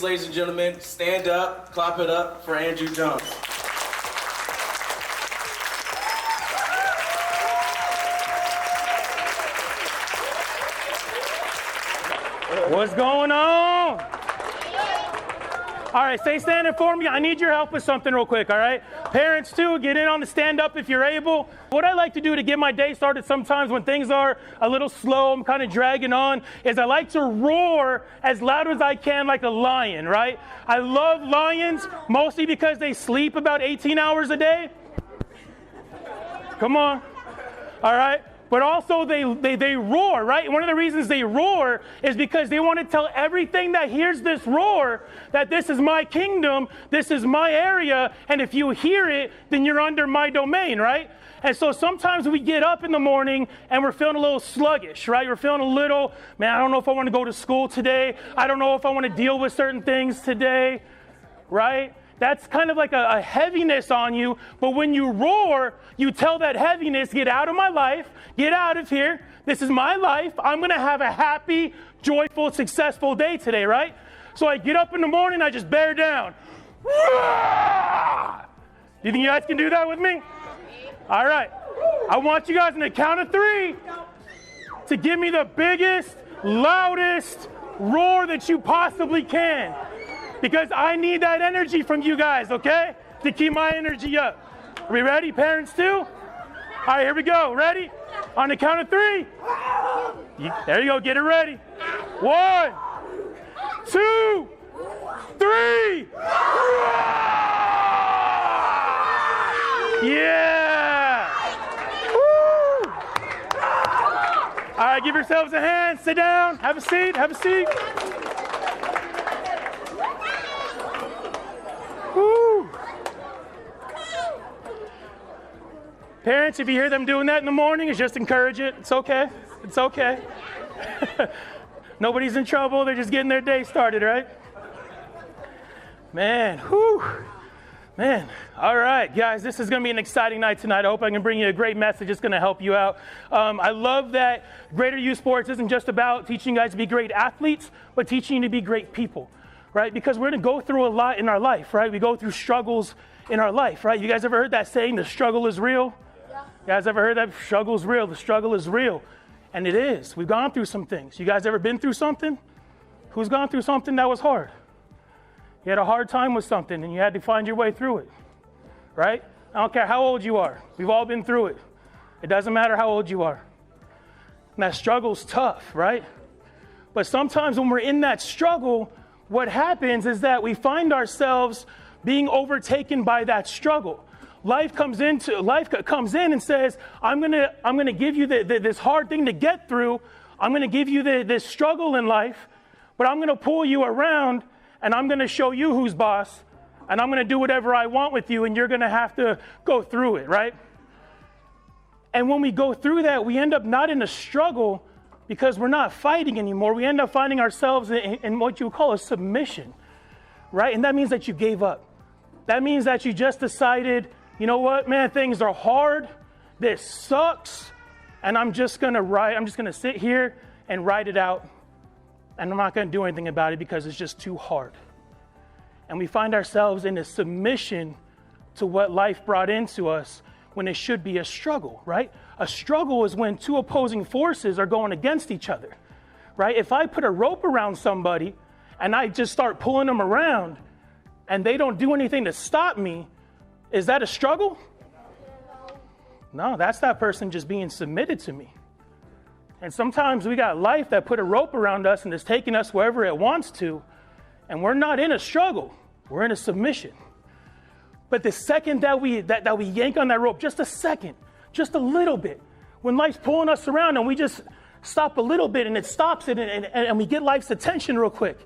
ladies and gentlemen, stand up, clap it up for Andrew Jones. What's going on? All right, stay standing for me. I need your help with something real quick, all right? Parents, too, get in on the stand-up if you're able. What I like to do to get my day started sometimes when things are a little slow, I'm kind of dragging on, is I like to roar as loud as I can like a lion, right? I love lions, mostly because they sleep about 18 hours a day. Come on. All right? But also they roar, right? One of the reasons they roar is because they want to tell everything that hears this roar that this is my kingdom, this is my area, and if you hear it, then you're under my domain, right? And so sometimes we get up in the morning and we're feeling a little sluggish, right? We're feeling a little, man, I don't know if I want to go to school today. I don't know if I want to deal with certain things today, right? That's kind of like a heaviness on you. But when you roar, you tell that heaviness, get out of my life, get out of here. This is my life. I'm going to have a happy, joyful, successful day today, right? So I get up in the morning, I just bear down. Do you think you guys can do that with me? All right. I want you guys on the count of 3 to give me the biggest, loudest roar that you possibly can. Because I need that energy from you guys, okay? To keep my energy up. Are we ready, parents too? All right, here we go. Ready? On the count of 3. There you go. Get it ready. 1, 2, 3. Yeah. Woo. All right, give yourselves a hand. Sit down. Have a seat. Have a seat. Woo. Parents, if you hear them doing that in the morning, just encourage it. It's okay. It's okay. Nobody's in trouble. They're just getting their day started, right? Man, whew. Man, all right, guys, this is going to be an exciting night tonight. I hope I can bring you a great message. It's going to help you out. I love that Greater Youth Sports isn't just about teaching you guys to be great athletes, but teaching you to be great people. Right? Because we're going to go through a lot in our life, right? We go through struggles in our life, right? You guys ever heard that saying, the struggle is real? Yeah. You guys ever heard that? Struggle is real. The struggle is real. And it is. We've gone through some things. You guys ever been through something? Who's gone through something that was hard? You had a hard time with something and you had to find your way through it, right? I don't care how old you are. We've all been through it. It doesn't matter how old you are. And that struggle's tough, right? But sometimes when we're in that struggle, what happens is that we find ourselves being overtaken by that struggle. Life comes in and says, I'm gonna give you this hard thing to get through. I'm gonna give you this struggle in life, but I'm gonna pull you around and I'm gonna show you who's boss, and I'm gonna do whatever I want with you, and you're gonna have to go through it, right? And when we go through that, we end up not in a struggle, because we're not fighting anymore. We end up finding ourselves in what you call a submission, right? And that means that you gave up. That means that you just decided, you know what, man, things are hard. This sucks. And I'm just going to sit here and write it out. And I'm not going to do anything about it because it's just too hard. And we find ourselves in a submission to what life brought into us when it should be a struggle, right? A struggle is when 2 opposing forces are going against each other, right? If I put a rope around somebody and I just start pulling them around and they don't do anything to stop me, is that a struggle? No, that's that person just being submitted to me. And sometimes we got life that put a rope around us and is taking us wherever it wants to, and we're not in a struggle, we're in a submission. But the second that we yank on that rope, just a second, just a little bit, when life's pulling us around and we just stop a little bit and it stops it and we get life's attention real quick,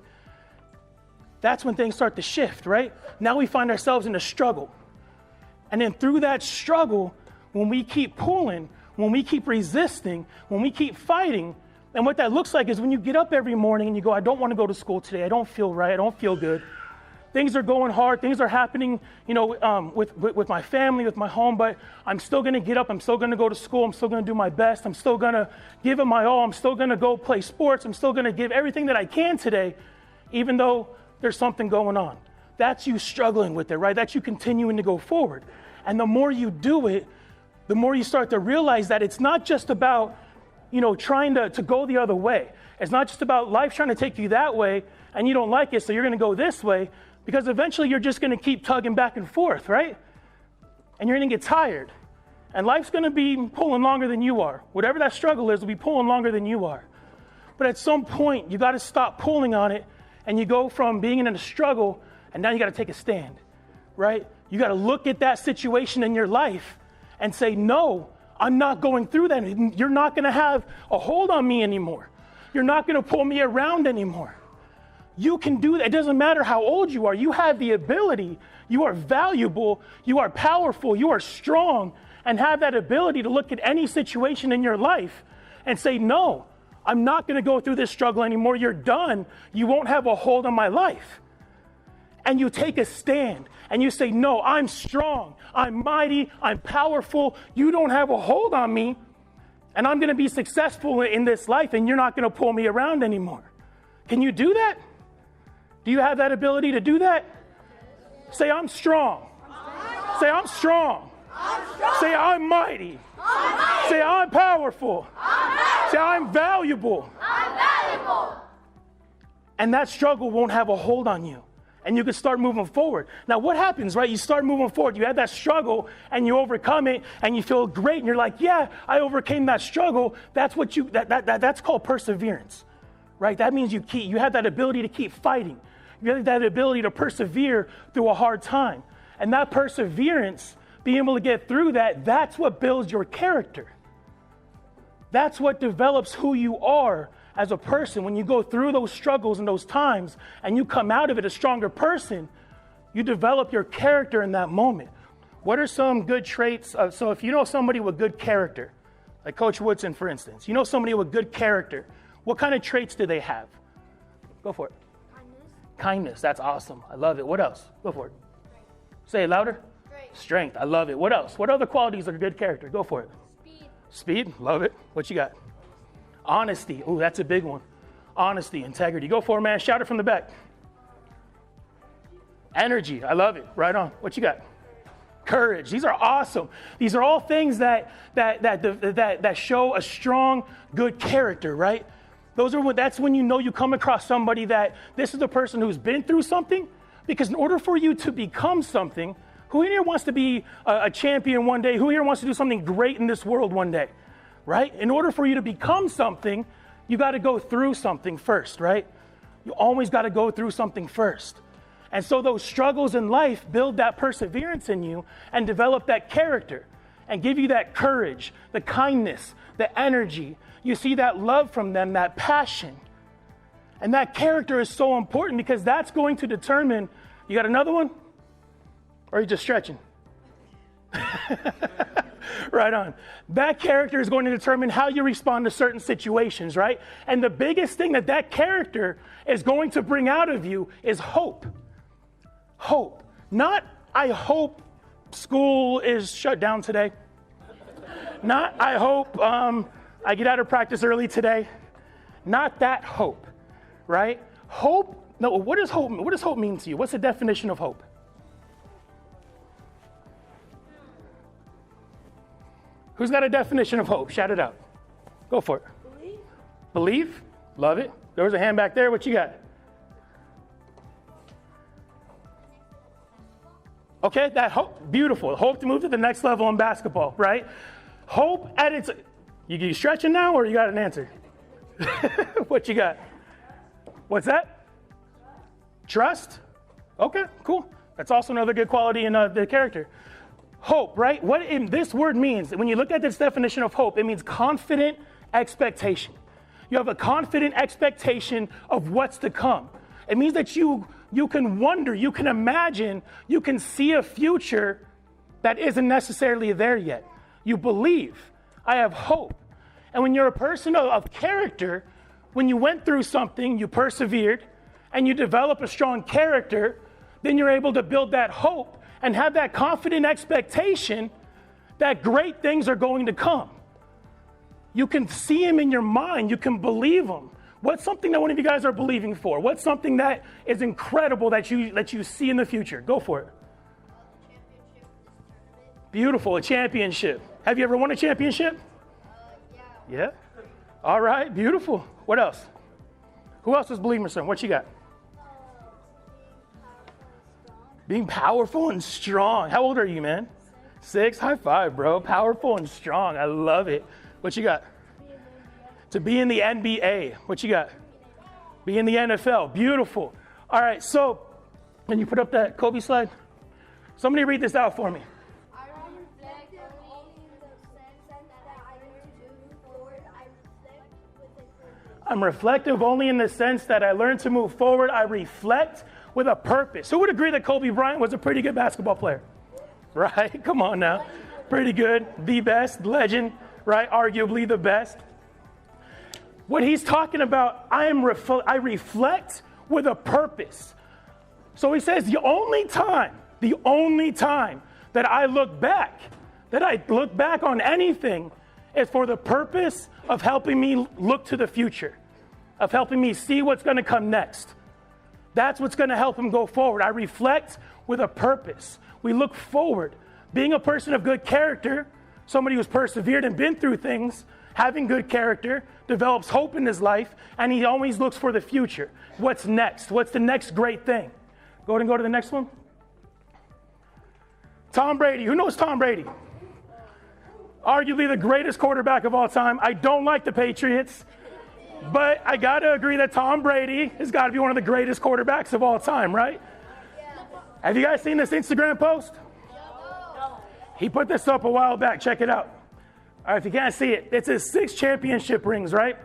that's when things start to shift, right? Now we find ourselves in a struggle. And then through that struggle, when we keep pulling, when we keep resisting, when we keep fighting, and what that looks like is when you get up every morning and you go, I don't want to go to school today, I don't feel right, I don't feel good. Things are going hard. Things are happening, with my family, with my home, but I'm still going to get up. I'm still going to go to school. I'm still going to do my best. I'm still going to give it my all. I'm still going to go play sports. I'm still going to give everything that I can today, even though there's something going on. That's you struggling with it, right? That's you continuing to go forward. And the more you do it, the more you start to realize that it's not just about, trying to go the other way. It's not just about life trying to take you that way and you don't like it, so you're going to go this way, because eventually you're just going to keep tugging back and forth, right? And you're going to get tired. And life's going to be pulling longer than you are. Whatever that struggle is will be pulling longer than you are. But at some point, you got to stop pulling on it, and you go from being in a struggle, and now you got to take a stand, right? You got to look at that situation in your life and say, no, I'm not going through that. You're not going to have a hold on me anymore. You're not going to pull me around anymore. You can do that. It doesn't matter how old you are. You have the ability. You are valuable. You are powerful. You are strong, and have that ability to look at any situation in your life and say, no, I'm not going to go through this struggle anymore. You're done. You won't have a hold on my life. And you take a stand and you say, no, I'm strong. I'm mighty. I'm powerful. You don't have a hold on me. And I'm going to be successful in this life, and you're not going to pull me around anymore. Can you do that? Do you have that ability to do that? Say, I'm strong. Say, I'm strong. Say, I'm mighty. Say, I'm powerful. Say, I'm valuable. And that struggle won't have a hold on you. And you can start moving forward. Now, what happens, right? You start moving forward. You have that struggle, and you overcome it, and you feel great, and you're like, yeah, I overcame that struggle. That's what that's called perseverance, right? That means you have that ability to keep fighting. You have that ability to persevere through a hard time. And that perseverance, being able to get through that, that's what builds your character. That's what develops who you are as a person. When you go through those struggles and those times and you come out of it a stronger person, you develop your character in that moment. What are some good traits? So if you know somebody with good character, like Coach Woodson, for instance, you know somebody with good character, what kind of traits do they have? Go for it. Kindness. That's awesome. I love it. What else? Go for it. Say it louder. Strength. I love it. What else? What other qualities are good character? Go for it. Speed. Love it. What you got? Honesty. Oh, that's a big one. Honesty, integrity. Go for it, man. Shout it from the back. Energy. I love it. Right on. What you got? Courage. These are awesome. These are all things that show a strong, good character, right? That's when you know you come across somebody that this is a person who's been through something. Because in order for you to become something, who here wants to be a champion one day? Who here wants to do something great in this world one day? Right? In order for you to become something, you got to go through something first, right? You always got to go through something first. And so those struggles in life build that perseverance in you and develop that character and give you that courage, the kindness, the energy. You see that love from them, that passion. And that character is so important because that's going to determine, you got another one? Or are you just stretching? Right on. That character is going to determine how you respond to certain situations, right? And the biggest thing that character is going to bring out of you is hope. Hope. Not, I hope school is shut down today. Not, I hope I get out of practice early today. Not that hope, right? Hope, no, what does hope mean to you? What's the definition of hope? Who's got a definition of hope? Shout it out. Go for it. Believe? Love it. There was a hand back there. What you got? Okay, that hope. Beautiful. Hope to move to the next level in basketball, right? Hope at its... You stretching now or you got an answer? What you got? What's that? Trust? Okay, cool. That's also another good quality in the character. Hope, right? What this word means, when you look at this definition of hope, it means confident expectation. You have a confident expectation of what's to come. It means that you can wonder, you can imagine, you can see a future that isn't necessarily there yet. You believe. I have hope. And when you're a person of character, when you went through something, you persevered, and you develop a strong character, then you're able to build that hope and have that confident expectation that great things are going to come. You can see them in your mind. You can believe them. What's something that one of you guys are believing for? What's something that is incredible that you see in the future? Go for it. Beautiful, a championship. Have you ever won a championship? Yeah. All right, beautiful. What else? Who else is believing for something? What you got? Being powerful and strong. How old are you, man? 6? High five, bro. Powerful and strong. I love it. What you got? To be in the NBA. What you got? Be in the NFL. Beautiful. All right, so can you put up that Kobe slide? Somebody read this out for me. I'm reflective only in the sense that I learn to move forward. I reflect with a purpose. Who would agree that Kobe Bryant was a pretty good basketball player? Right? Come on now. Pretty good. The best. Legend. Right? Arguably the best. What he's talking about, I reflect with a purpose. So he says the only time that I look back on anything is for the purpose of helping me look to the future, of helping me see what's going to come next. That's what's going to help him go forward. I reflect with a purpose. We look forward. Being a person of good character, somebody who's persevered and been through things, having good character, develops hope in his life, and he always looks for the future. What's next? What's the next great thing? Go ahead and go to the next one. Tom Brady. Who knows Tom Brady? Arguably the greatest quarterback of all time. I don't like the Patriots, but I got to agree that Tom Brady has got to be one of the greatest quarterbacks of all time, right? Have you guys seen this Instagram post? He put this up a while back. Check it out. All right, if you can't see it, it says 6 championship rings, right?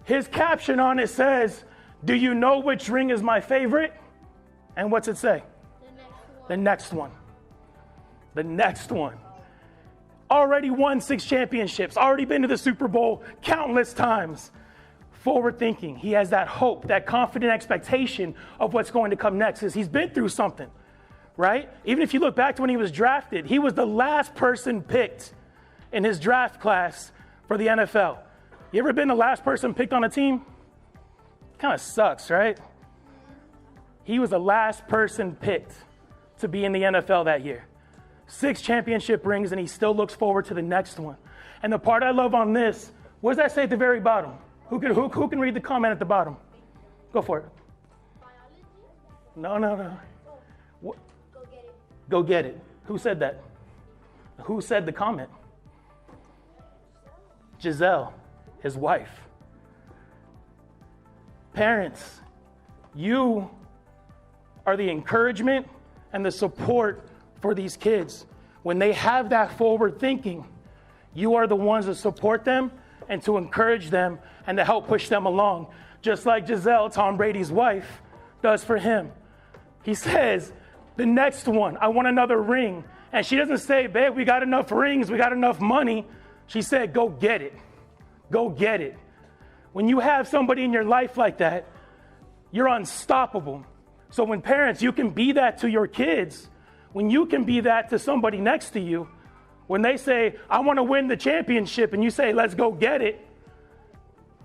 His caption on it says, "Do you know which ring is my favorite?" And what's it say? The next one. The next one. Already won 6 championships, already been to the Super Bowl countless times. Forward thinking. He has that hope, that confident expectation of what's going to come next, because he's been through something, right? Even if you look back to when he was drafted, he was the last person picked in his draft class for the NFL. You ever been the last person picked on a team? Kind of sucks, right? He was the last person picked to be in the NFL that year. 6 championship rings, and he still looks forward to the next one. And the part I love on this, what does that say at the very bottom? Who can read the comment at the bottom? Go for it. No. What? Go get it. Go get it. Who said that? Who said the comment? Giselle, his wife. Parents, you are the encouragement and the support for these kids. When they have that forward thinking, you are the ones to support them and to encourage them and to help push them along. Just like Giselle, Tom Brady's wife, does for him. He says, the next one, I want another ring. And she doesn't say, babe, we got enough rings, we got enough money. She said, go get it. Go get it. When you have somebody in your life like that, you're unstoppable. So when parents, you can be that to your kids. When you can be that to somebody next to you, when they say, I want to win the championship, and you say, let's go get it,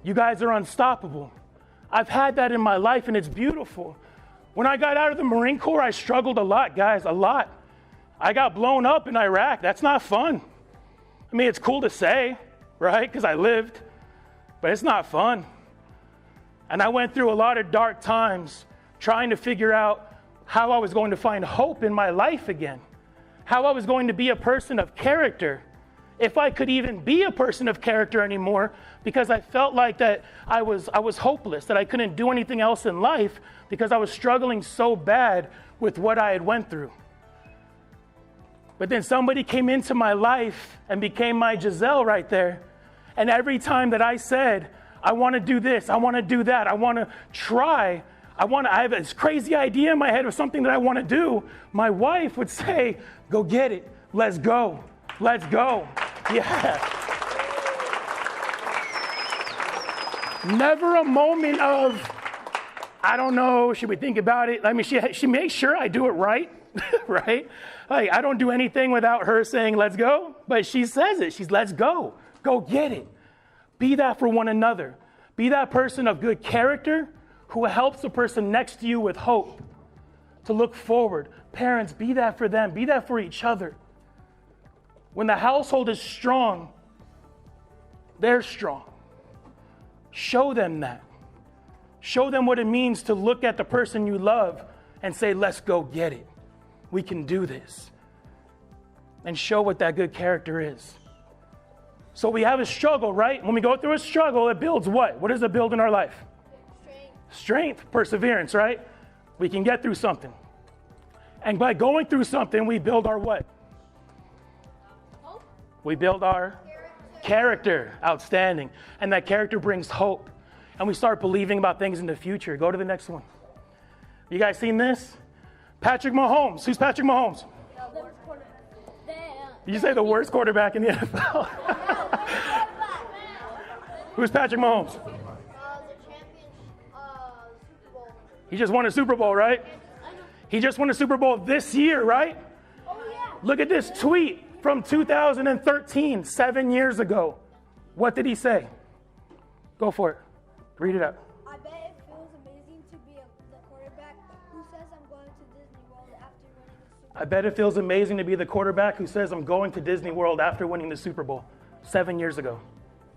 you guys are unstoppable. I've had that in my life, and it's beautiful. When I got out of the Marine Corps, I struggled a lot, guys, a lot. I got blown up in Iraq. That's not fun. I mean, it's cool to say, right, because I lived, but it's not fun. And I went through a lot of dark times trying to figure out how I was going to find hope in my life again, how I was going to be a person of character, if I could even be a person of character anymore, because I felt like that I was hopeless, that I couldn't do anything else in life because I was struggling so bad with what I had went through. But then somebody came into my life and became my Giselle right there. And every time that I said, I want to do this, I want to do that, I want to try, I have this crazy idea in my head of something that I want to do, my wife would say, go get it. Let's go. Let's go. Yeah. Never a moment of, I don't know, should we think about it? I mean, she makes sure I do it right, right? Like, I don't do anything without her saying, let's go. But she says it. She's, let's go. Go get it. Be that for one another. Be that person of good character who helps the person next to you with hope to look forward. Parents, be that for them. Be that for each other. When the household is strong, they're strong. Show them that. Show them what it means to look at the person you love and say, let's go get it. We can do this. And show what that good character is. So we have a struggle, right? When we go through a struggle, it builds what? What does it build in our life? Strength, perseverance, right? We can get through something. And by going through something, we build our what? Hope. We build our character. Outstanding. And that character brings hope. And we start believing about things in the future. Go to the next one. You guys seen this? Patrick Mahomes. Who's Patrick Mahomes? Did you say the worst quarterback in the NFL? Who's Patrick Mahomes? The champion Super Bowl. He just won a Super Bowl, right? He just won a Super Bowl this year, right? Oh, yeah. Look at this tweet from 2013, 7 years ago. What did he say? Go for it. Read it out. I bet it feels amazing to be the quarterback who says I'm going to Disney World after winning the Super Bowl. I bet it feels amazing to be the quarterback who says I'm going to Disney World after winning the Super Bowl 7 years ago.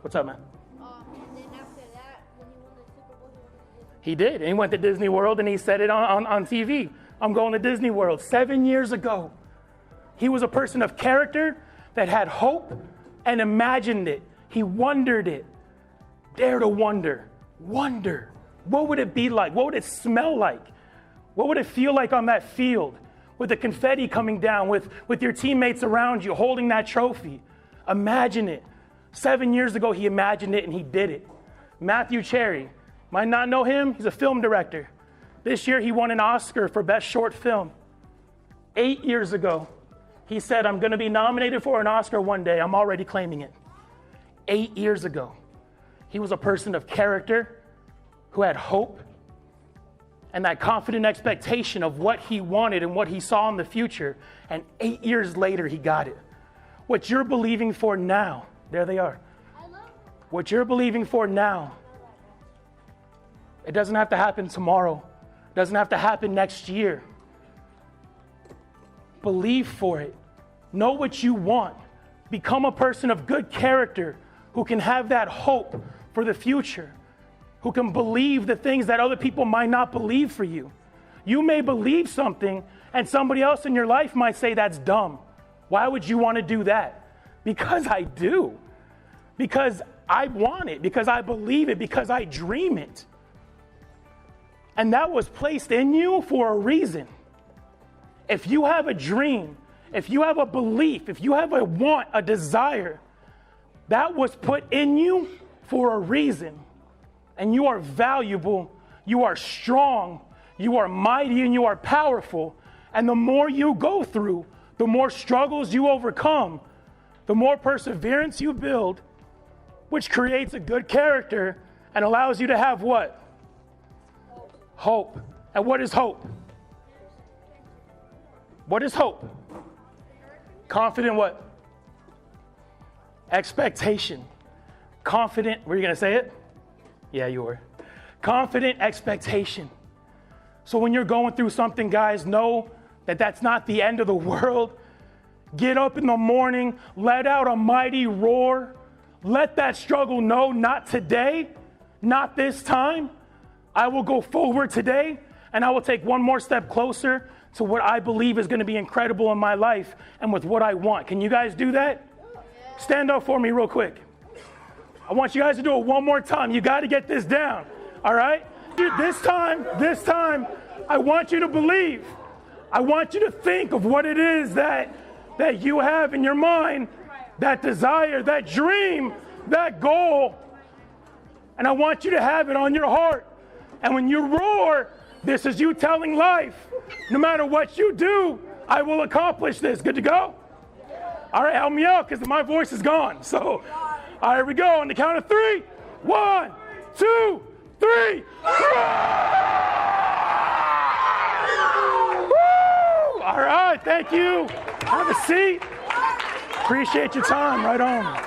What's up, man? And then after that, when he won the Super Bowl, he went to Disney. He did. And he went to Disney World and he said it on TV. I'm going to Disney World 7 years ago. He was a person of character that had hope and imagined it. He wondered it. Dare to wonder. Wonder. What would it be like? What would it smell like? What would it feel like on that field with the confetti coming down, with your teammates around you holding that trophy? Imagine it. 7 years ago, he imagined it and he did it. Matthew Cherry. Might not know him. He's a film director. This year, he won an Oscar for Best Short Film. 8 years ago, he said, I'm going to be nominated for an Oscar one day. I'm already claiming it. 8 years ago, he was a person of character who had hope and that confident expectation of what he wanted and what he saw in the future. And 8 years later, he got it. What you're believing for now, there they are. What you're believing for now, it doesn't have to happen tomorrow. It doesn't have to happen next year. Believe for it. Know what you want. Become a person of good character who can have that hope for the future, who can believe the things that other people might not believe for you. You may believe something and somebody else in your life might say that's dumb. Why would you want to do that? Because I do. Because I want it. Because I believe it. Because I dream it. And that was placed in you for a reason. If you have a dream, if you have a belief, if you have a want, a desire, that was put in you for a reason. And you are valuable, you are strong, you are mighty, and you are powerful. And the more you go through, the more struggles you overcome, the more perseverance you build, which creates a good character and allows you to have what? Hope. And what is hope? What is hope? Confident what? Expectation. Confident, were you going to say it? Yeah, you were. Confident expectation. So when you're going through something, guys, know that that's not the end of the world. Get up in the morning, let out a mighty roar. Let that struggle know, not today, not this time. I will go forward today, and I will take one more step closer to what I believe is going to be incredible in my life and with what I want. Can you guys do that? Stand up for me real quick. I want you guys to do it one more time. You got to get this down, all right? This time, I want you to believe. I want you to think of what it is that you have in your mind, that desire, that dream, that goal. And I want you to have it on your heart. And when you roar, this is you telling life, no matter what you do, I will accomplish this. Good to go? All right, help me out because my voice is gone. So, all right, here we go. On the count of 3. 1, 2, 3. All right, thank you. Have a seat. Appreciate your time. Right on.